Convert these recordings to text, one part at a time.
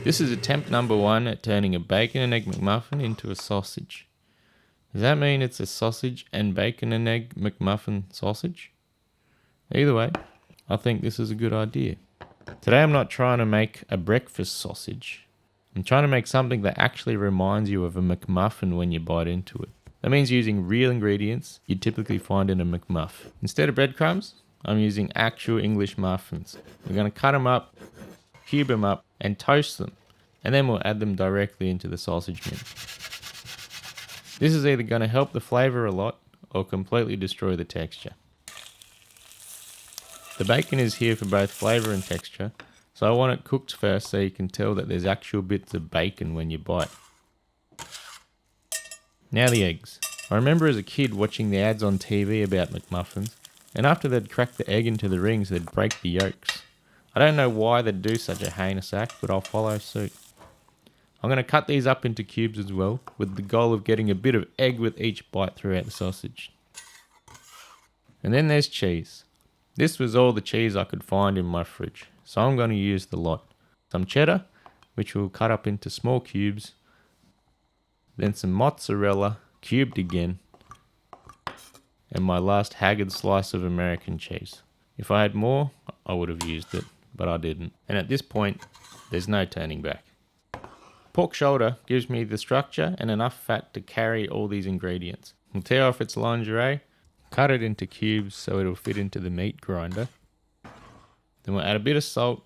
This is attempt number 1 at turning a bacon and egg McMuffin into a sausage. Does that mean it's a sausage and bacon and egg McMuffin sausage? Either way, I think this is a good idea. Today I'm not trying to make a breakfast sausage. I'm trying to make something that actually reminds you of a McMuffin when you bite into it. That means using real ingredients you typically find in a McMuffin. Instead of breadcrumbs, I'm using actual English muffins. We're going to cut them up, cube them up, and toast them. And then we'll add them directly into the sausage min. This is either going to help the flavour a lot or completely destroy the texture. The bacon is here for both flavour and texture, so I want it cooked first so you can tell that there's actual bits of bacon when you bite. Now the eggs. I remember as a kid watching the ads on TV about McMuffins, and after they'd crack the egg into the rings they'd break the yolks. I don't know why they'd do such a heinous act, but I'll follow suit. I'm going to cut these up into cubes as well, with the goal of getting a bit of egg with each bite throughout the sausage. And then there's cheese. This was all the cheese I could find in my fridge, so I'm going to use the lot. Some cheddar, which we'll cut up into small cubes, then some mozzarella, cubed again, and my last haggard slice of American cheese. If I had more, I would have used it, but I didn't. And at this point, there's no turning back. Pork shoulder gives me the structure and enough fat to carry all these ingredients. We'll tear off its lingerie, cut it into cubes so it'll fit into the meat grinder. Then we'll add a bit of salt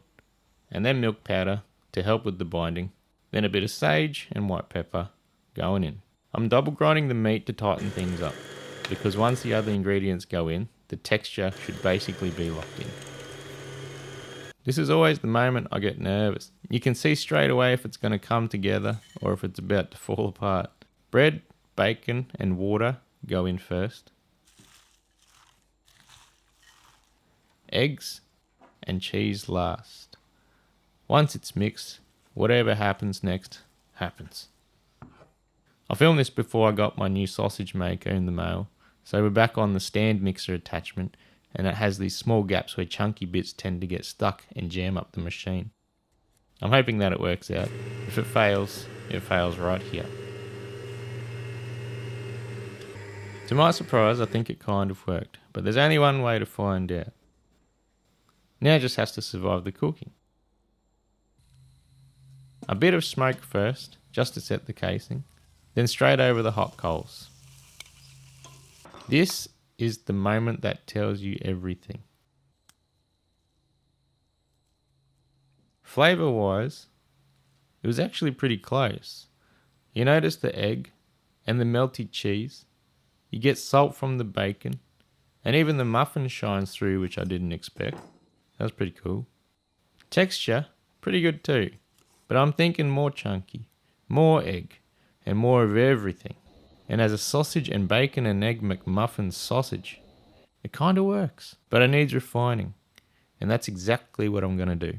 and then milk powder to help with the binding. Then a bit of sage and white pepper going in. I'm double grinding the meat to tighten things up, because once the other ingredients go in, the texture should basically be locked in. This is always the moment I get nervous. You can see straight away if it's going to come together or if it's about to fall apart. Bread, bacon and water go in first. Eggs and cheese last. Once it's mixed, whatever happens next, happens. I filmed this before I got my new sausage maker in the mail, so we're back on the stand mixer attachment, and it has these small gaps where chunky bits tend to get stuck and jam up the machine. I'm hoping that it works out. If it fails right here. To my surprise, I think it kind of worked, but there's only one way to find out. Now it just has to survive the cooking. A bit of smoke first, just to set the casing, then straight over the hot coals. This is the moment that tells you everything. Flavour wise, it was actually pretty close. You notice the egg and the melty cheese. You get salt from the bacon, and even the muffin shines through, which I didn't expect. That's pretty cool. Texture, pretty good too, but I'm thinking more chunky, more egg, and more of everything. And as a sausage and bacon and egg McMuffin sausage, it kind of works, but it needs refining, and that's exactly what I'm going to do.